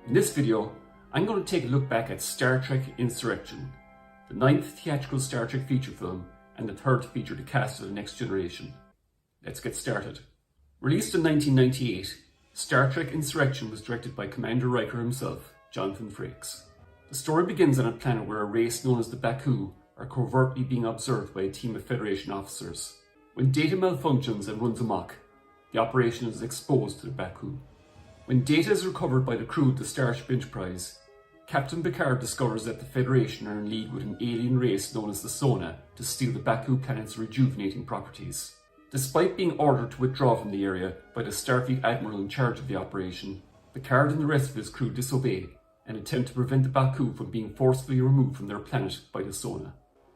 In this video, I'm going to take a look back at Star Trek Insurrection, the 9th theatrical Star Trek feature film and the 3rd to feature the cast of The Next Generation. Let's get started. Released in 1998, Star Trek Insurrection was directed by Commander Riker himself, Jonathan Frakes. The story begins on a planet where a race known as the Baku are covertly being observed by a team of Federation officers. When data malfunctions and runs amok, the operation is exposed to the Baku. When data is recovered by the crew of the Starship Enterprise, Captain Picard discovers that the Federation are in league with an alien race known as the Sona to steal the Baku planet's rejuvenating properties. Despite being ordered to withdraw from the area by the Starfleet Admiral in charge of the operation, Picard and the rest of his crew disobey and attempt to prevent the Baku from being forcefully removed from their planet by the Sona.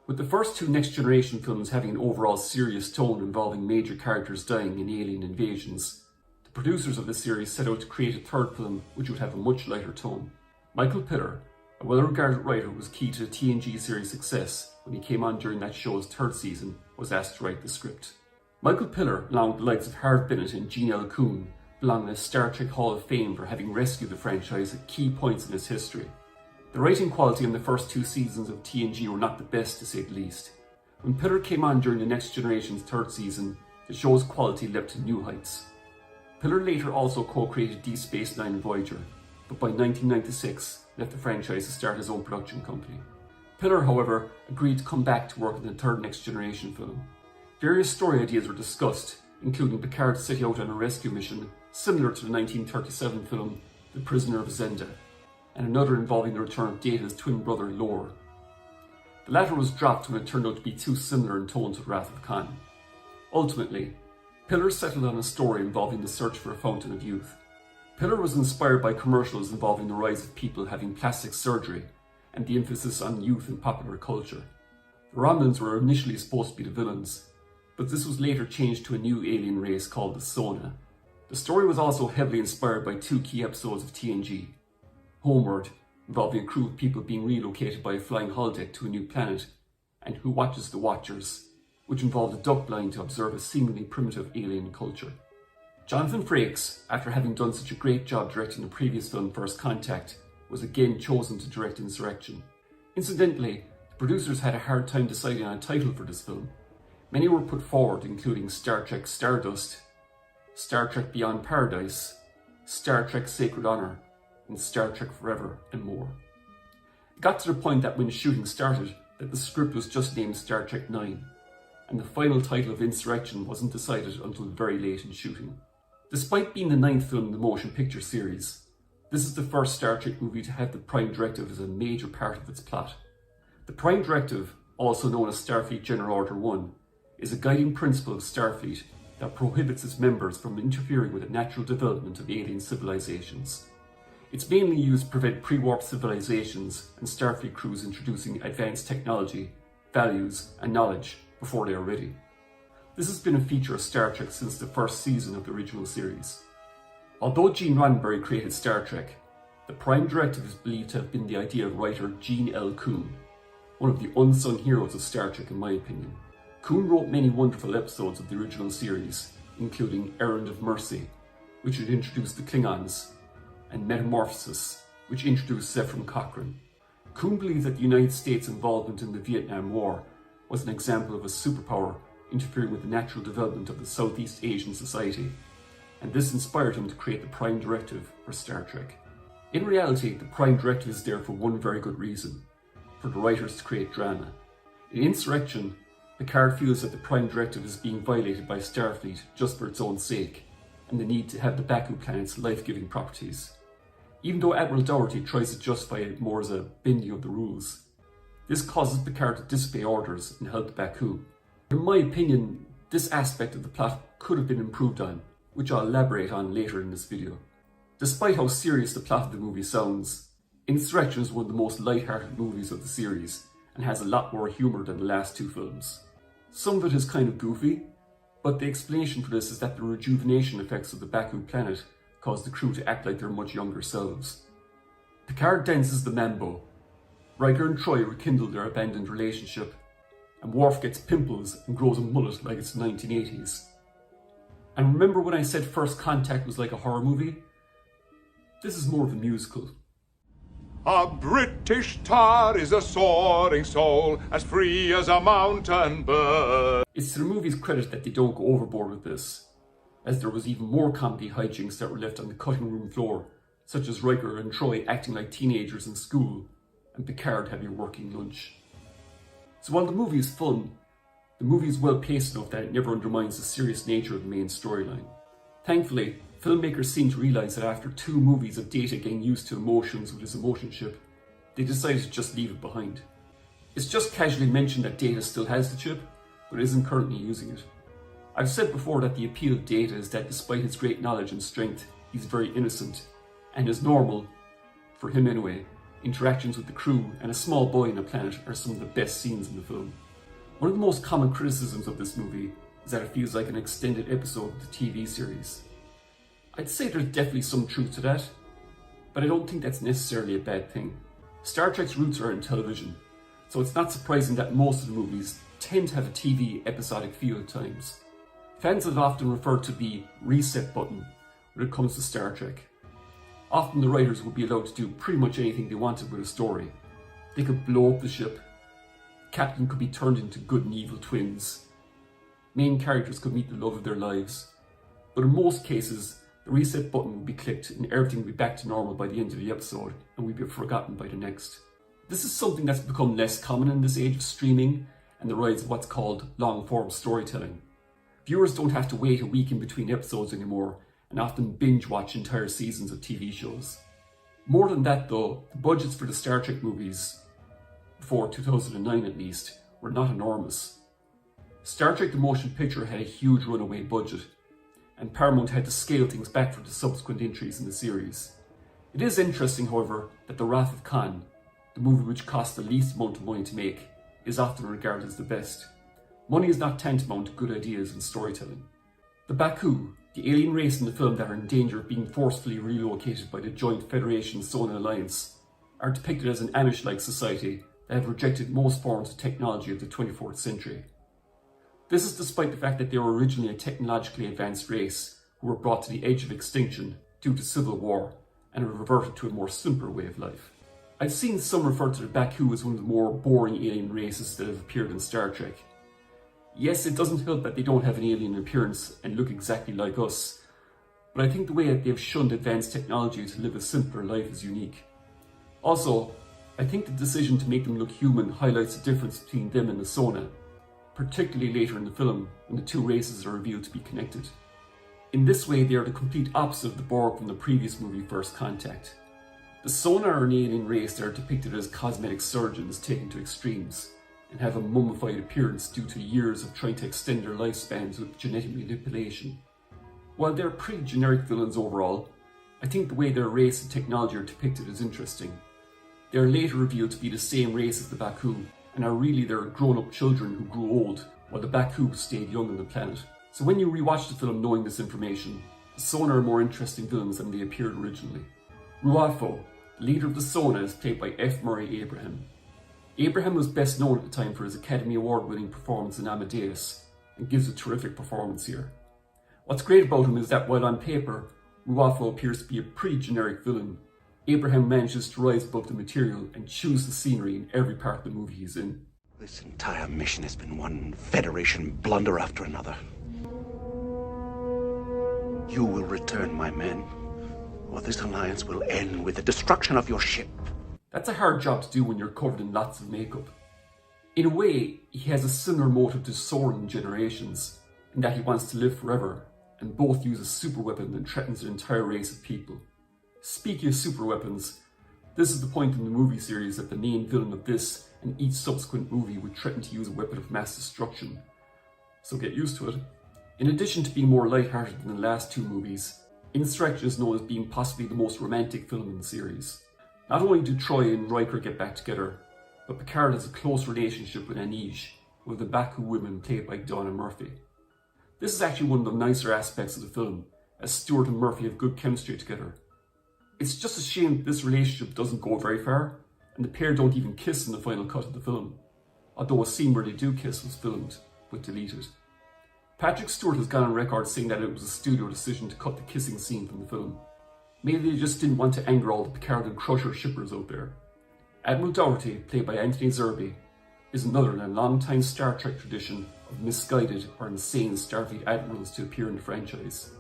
With the first two Next Generation films having an overall serious tone involving major characters dying in alien invasions, the producers of the series set out to create a third film which would have a much lighter tone. Michael Piller, a well-regarded writer, was key to the TNG series' success when he came on during that show's 3rd season, was asked to write the script. Michael Piller, along with the likes of Harv Bennett and Gene L. Coon, belong in the Star Trek Hall of Fame for having rescued the franchise at key points in its history. The writing quality in the first 2 seasons of TNG were not the best, to say the least. When Piller came on during the Next Generation's 3rd season, the show's quality leapt to new heights. Piller later also co-created Deep Space Nine and Voyager, but by 1996 left the franchise to start his own production company. Piller, however, agreed to come back to work on the 3rd Next Generation film. Various story ideas were discussed, including Picard setting out on a rescue mission similar to the 1937 film The Prisoner of Zenda, and another involving the return of Data's twin brother Lore. The latter was dropped when it turned out to be too similar in tone to Wrath of Khan. Ultimately, Piller settled on a story involving the search for a fountain of youth. Piller was inspired by commercials involving the rise of people having plastic surgery and the emphasis on youth in popular culture. The Romulans were initially supposed to be the villains, but this was later changed to a new alien race called the Sona. The story was also heavily inspired by 2 key episodes of TNG. Homeward, involving a crew of people being relocated by a flying holodeck to a new planet, and Who Watches the Watchers, which involved a duck blind to observe a seemingly primitive alien culture. Jonathan Frakes, after having done such a great job directing the previous film First Contact, was again chosen to direct Insurrection. Incidentally, the producers had a hard time deciding on a title for this film. Many were put forward, including Star Trek Stardust, Star Trek Beyond Paradise, Star Trek Sacred Honor, and Star Trek Forever, and more. It got to the point that when shooting started, that the script was just named Star Trek 9, and the final title of Insurrection wasn't decided until very late in shooting. Despite being the 9th film in the motion picture series, this is the first Star Trek movie to have the Prime Directive as a major part of its plot. The Prime Directive, also known as Starfleet General Order 1, is a guiding principle of Starfleet that prohibits its members from interfering with the natural development of alien civilizations. It's mainly used to prevent pre-warp civilizations and Starfleet crews introducing advanced technology, values, and knowledge before they are ready. This has been a feature of Star Trek since the 1st season of the original series. Although Gene Roddenberry created Star Trek, the Prime Directive is believed to have been the idea of writer Gene L. Coon, one of the unsung heroes of Star Trek in my opinion. Coon wrote many wonderful episodes of the original series, including Errand of Mercy, which had introduced the Klingons, and Metamorphosis, which introduced Zefram Cochrane. Coon believed that the United States' involvement in the Vietnam War was an example of a superpower interfering with the natural development of the Southeast Asian society, and this inspired him to create the Prime Directive for Star Trek. In reality, the Prime Directive is there for one very good reason: for the writers to create drama. In Insurrection, Picard feels that the Prime Directive is being violated by Starfleet just for its own sake, and the need to have the Baku planet's life-giving properties. Even though Admiral Dougherty tries to justify it more as a bending of the rules, this causes Picard to disobey orders and help the Baku. In my opinion, this aspect of the plot could have been improved on, which I'll elaborate on later in this video. Despite how serious the plot of the movie sounds, Insurrection is one of the most light-hearted movies of the series and has a lot more humour than the last 2 films. Some of it is kind of goofy, but the explanation for this is that the rejuvenation effects of the Baku planet cause the crew to act like they're much younger selves. Picard dances the mambo, Riker and Troy rekindle their abandoned relationship, and Worf gets pimples and grows a mullet like it's the 1980s. And remember when I said First Contact was like a horror movie? This is more of a musical. A British tar is a soaring soul, as free as a mountain bird. It's to the movie's credit that they don't go overboard with this, as there was even more comedy hijinks that were left on the cutting room floor, such as Riker and Troy acting like teenagers in school, and Picard having a working lunch. So while the movie is fun, the movie is well paced enough that it never undermines the serious nature of the main storyline. Thankfully, filmmakers seem to realise that after 2 movies of Data getting used to emotions with his emotion chip, they decided to just leave it behind. It's just casually mentioned that Data still has the chip, but isn't currently using it. I've said before that the appeal of Data is that despite his great knowledge and strength, he's very innocent, and his normal, for him anyway, interactions with the crew and a small boy on a planet are some of the best scenes in the film. One of the most common criticisms of this movie is that it feels like an extended episode of the TV series. I'd say there's definitely some truth to that, but I don't think that's necessarily a bad thing. Star Trek's roots are in television, so it's not surprising that most of the movies tend to have a TV episodic feel at times. Fans have often referred to the reset button when it comes to Star Trek. Often the writers would be allowed to do pretty much anything they wanted with a story. They could blow up the ship, the captain could be turned into good and evil twins, main characters could meet the love of their lives, but in most cases the reset button would be clicked and everything would be back to normal by the end of the episode and we'd be forgotten by the next. This is something that's become less common in this age of streaming and the rise of what's called long-form storytelling. Viewers don't have to wait a week in between episodes anymore and often binge watch entire seasons of TV shows. More than that though, the budgets for the Star Trek movies, before 2009 at least, were not enormous. Star Trek the Motion Picture had a huge runaway budget, and Paramount had to scale things back for the subsequent entries in the series. It is interesting, however, that the Wrath of Khan, the movie which cost the least amount of money to make, is often regarded as the best. Money is not tantamount to good ideas in storytelling. The Baku, the alien race in the film that are in danger of being forcefully relocated by the joint Federation Sona alliance, are depicted as an Amish-like society that have rejected most forms of technology of the 24th century. This is despite the fact that they were originally a technologically advanced race who were brought to the edge of extinction due to civil war and have reverted to a more simpler way of life. I've seen some refer to the Baku as one of the more boring alien races that have appeared in Star Trek. Yes, it doesn't help that they don't have an alien appearance and look exactly like us, but I think the way that they've shunned advanced technology to live a simpler life is unique. Also, I think the decision to make them look human highlights the difference between them and the Sona, particularly later in the film when the 2 races are revealed to be connected. In this way, they are the complete opposite of the Borg from the previous movie First Contact. The Sona are an alien race that are depicted as cosmetic surgeons taken to extremes, and have a mummified appearance due to years of trying to extend their lifespans with genetic manipulation. While they're pretty generic villains overall, I think the way their race and technology are depicted is interesting. They are later revealed to be the same race as the Baku, and are really their grown-up children who grew old, while the Baku stayed young on the planet. So when you rewatch the film knowing this information, the Sona are more interesting villains than they appeared originally. Ruafo, the leader of the Sona, is played by F. Murray Abraham. Abraham was best known at the time for his Academy Award-winning performance in Amadeus, and gives a terrific performance here. What's great about him is that while on paper, Ruafo appears to be a pretty generic villain, Abraham manages to rise above the material and choose the scenery in every part of the movie he's in. This entire mission has been one Federation blunder after another. You will return, my men, or this alliance will end with the destruction of your ship. That's a hard job to do when you're covered in lots of makeup. In a way, he has a similar motive to Sora in Generations, in that he wants to live forever, and both use a super weapon that threatens an entire race of people. Speaking of super weapons, this is the point in the movie series that the main villain of this and each subsequent movie would threaten to use a weapon of mass destruction. So get used to it. In addition to being more lighthearted than the last 2 movies, Insurrection is known as being possibly the most romantic film in the series. Not only do Troy and Riker get back together, but Picard has a close relationship with Anij, one of the Baku women played by Donna Murphy. This is actually one of the nicer aspects of the film, as Stewart and Murphy have good chemistry together. It's just a shame that this relationship doesn't go very far, and the pair don't even kiss in the final cut of the film, although a scene where they do kiss was filmed, but deleted. Patrick Stewart has gone on record saying that it was a studio decision to cut the kissing scene from the film. Maybe they just didn't want to anger all the Picard and Crusher shippers out there. Admiral Dougherty, played by Anthony Zerbe, is another in a long-time Star Trek tradition of misguided or insane Starfleet admirals to appear in the franchise.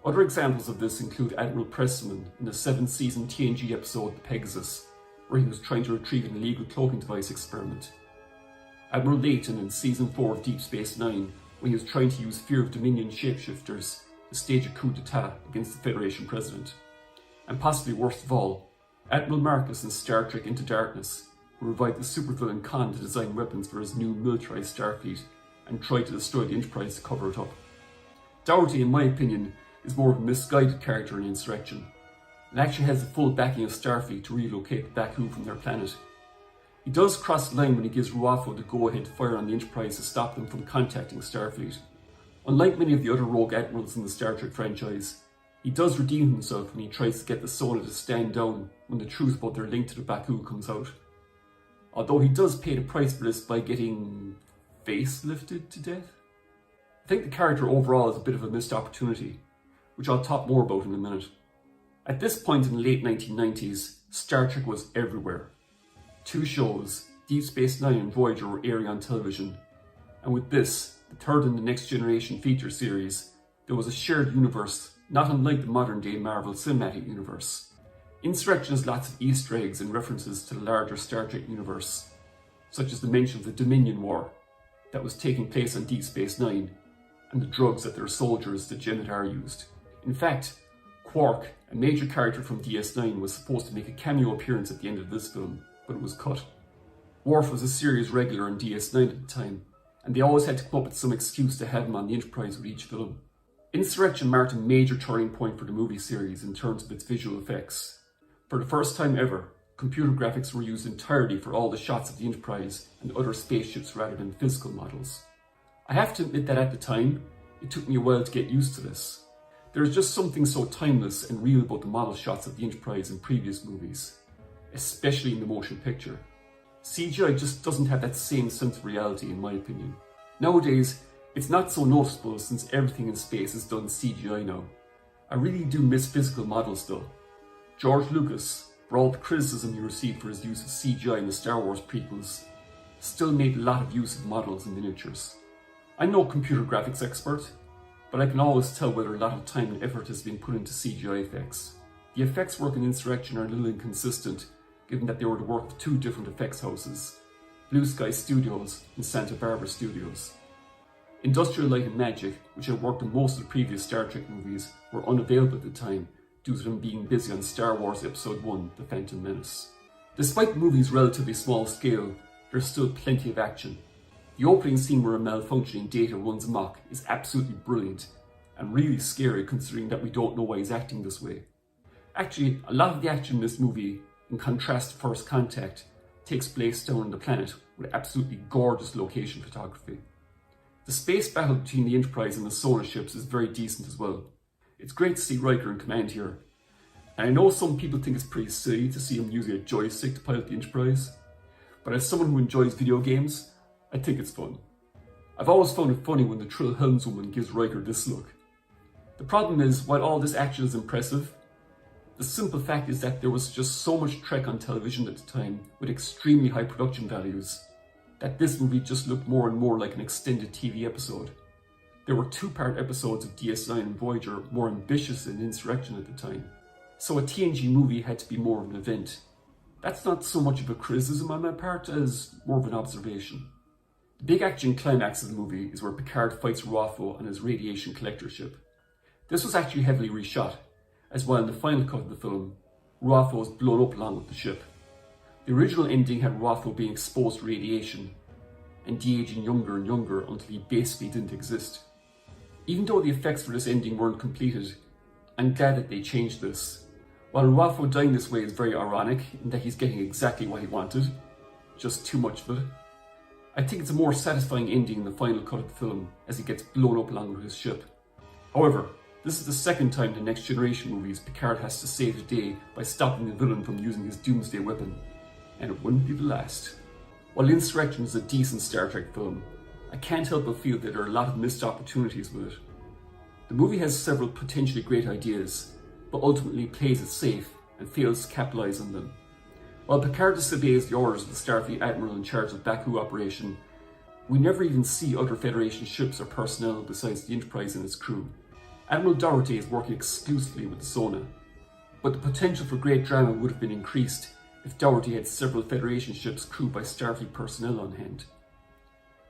Other examples of this include Admiral Pressman in the 7th-season TNG episode The Pegasus, where he was trying to retrieve an illegal cloaking device experiment. Admiral Layton in Season 4 of Deep Space Nine, when he was trying to use Fear of Dominion shapeshifters to stage a coup d'etat against the Federation president. And possibly worst of all, Admiral Marcus in Star Trek Into Darkness, who revived the supervillain Khan to design weapons for his new militarized Starfleet and tried to destroy the Enterprise to cover it up. Dougherty, in my opinion, is more of a misguided character in Insurrection, and actually has the full backing of Starfleet to relocate Baku from their planet. He does cross the line when he gives Ruafo the go-ahead to fire on the Enterprise to stop them from contacting Starfleet. Unlike many of the other rogue admirals in the Star Trek franchise, he does redeem himself when he tries to get the Sona to stand down when the truth about their link to the Baku comes out. Although he does pay the price for this by getting facelifted to death. I think the character overall is a bit of a missed opportunity, which I'll talk more about in a minute. At this point in the late 1990s, Star Trek was everywhere. 2 shows, Deep Space Nine and Voyager, were airing on television, and with this, the third in the Next Generation feature series, there was a shared universe not unlike the modern day Marvel Cinematic Universe. Insurrection has lots of Easter eggs and references to the larger Star Trek universe, such as the mention of the Dominion War that was taking place on Deep Space Nine, and the drugs that their soldiers, the Genitar, used. In fact, Quark, a major character from DS9, was supposed to make a cameo appearance at the end of this film, but it was cut. Worf was a series regular on DS9 at the time, and they always had to come up with some excuse to have him on the Enterprise with each film. Insurrection marked a major turning point for the movie series in terms of its visual effects. For the first time ever, computer graphics were used entirely for all the shots of the Enterprise and other spaceships rather than physical models. I have to admit that at the time, it took me a while to get used to this. There is just something so timeless and real about the model shots of the Enterprise in previous movies, especially in the motion picture. CGI just doesn't have that same sense of reality, in my opinion. Nowadays, it's not so noticeable since everything in space is done CGI now. I really do miss physical models though. George Lucas, for all the criticism he received for his use of CGI in the Star Wars prequels, still made a lot of use of models and miniatures. I'm no computer graphics expert, but I can always tell whether a lot of time and effort has been put into CGI effects. The effects work in Insurrection are a little inconsistent, given that they were the work of 2 different effects houses, Blue Sky Studios and Santa Barbara Studios. Industrial Light and Magic, which had worked on most of the previous Star Trek movies, were unavailable at the time due to them being busy on Star Wars Episode 1, The Phantom Menace. Despite the movie's relatively small scale, there's still plenty of action. The opening scene where a malfunctioning Data runs amok is absolutely brilliant, and really scary considering that we don't know why he's acting this way. Actually, a lot of the action in this movie, in contrast to First Contact, takes place down on the planet with absolutely gorgeous location photography. The space battle between the Enterprise and the Sona ships is very decent as well. It's great to see Riker in command here, and I know some people think it's pretty silly to see him using a joystick to pilot the Enterprise, but as someone who enjoys video games, I think it's fun. I've always found it funny when the Trill helmswoman gives Riker this look. The problem is, while all this action is impressive, the simple fact is that there was just so much Trek on television at the time with extremely high production values that this movie just looked more and more like an extended TV episode. There were 2-part episodes of DS9 and Voyager more ambitious than Insurrection at the time, so a TNG movie had to be more of an event. That's not so much of a criticism on my part as more of an observation. The big action climax of the movie is where Picard fights Ruafo on his radiation collector ship. This was actually heavily reshot, as while in the final cut of the film, Ruafo is blown up along with the ship. The original ending had Ruafo being exposed to radiation and de-aging younger and younger until he basically didn't exist. Even though the effects for this ending weren't completed, I'm glad that they changed this. While Ruafo dying this way is very ironic in that he's getting exactly what he wanted, just too much of it, I think it's a more satisfying ending in the final cut of the film as he gets blown up along with his ship. However, this is the second time in the Next Generation movies Picard has to save the day by stopping the villain from using his doomsday weapon, and it wouldn't be the last. While Insurrection is a decent Star Trek film, I can't help but feel that there are a lot of missed opportunities with it. The movie has several potentially great ideas, but ultimately plays it safe and fails to capitalise on them. While Picard disobeys the orders of the Starfleet Admiral in charge of the Baku operation, we never even see other Federation ships or personnel besides the Enterprise and its crew. Admiral Doherty is working exclusively with the Sona, but the potential for great drama would have been increased if Doherty had several Federation ships crewed by Starfleet personnel on hand.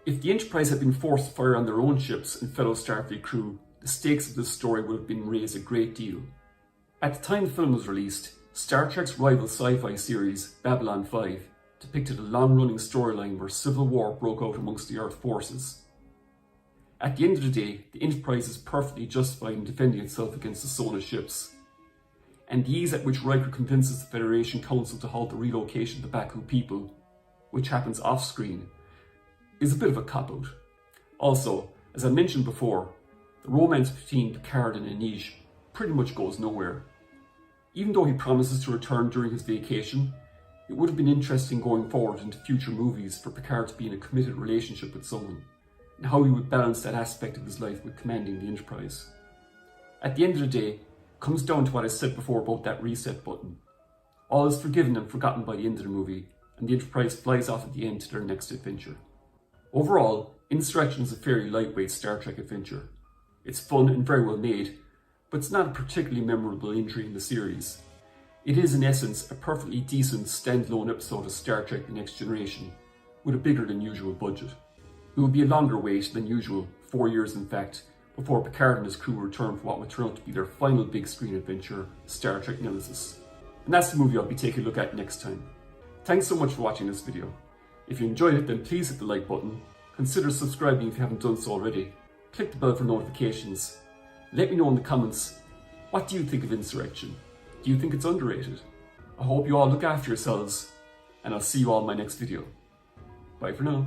If the Enterprise had been forced to fire on their own ships and fellow Starfleet crew, the stakes of this story would have been raised a great deal. At the time the film was released, Star Trek's rival sci-fi series, Babylon 5, depicted a long-running storyline where civil war broke out amongst the Earth forces. At the end of the day, the Enterprise is perfectly justified in defending itself against the Sona ships, and the ease at which Riker convinces the Federation Council to halt the relocation of the Baku people, which happens off-screen, is a bit of a cop-out. Also, as I mentioned before, the romance between Picard and Anish pretty much goes nowhere. Even though he promises to return during his vacation, it would have been interesting going forward into future movies for Picard to be in a committed relationship with someone, and how he would balance that aspect of his life with commanding the Enterprise. At the end of the day, it comes down to what I said before about that reset button. All is forgiven and forgotten by the end of the movie, and the Enterprise flies off at the end to their next adventure. Overall, Insurrection is a fairly lightweight Star Trek adventure. It's fun and very well made, but it's not a particularly memorable entry in the series. It is in essence a perfectly decent standalone episode of Star Trek The Next Generation, with a bigger than usual budget. It would be a longer wait than usual, 4 years in fact, before Picard and his crew return for what would turn out to be their final big screen adventure, Star Trek Nemesis. And that's the movie I'll be taking a look at next time. Thanks so much for watching this video. If you enjoyed it, then please hit the like button, consider subscribing if you haven't done so already, click the bell for notifications. Let me know in the comments, what do you think of Insurrection? Do you think it's underrated? I hope you all look after yourselves, and I'll see you all in my next video. Bye for now.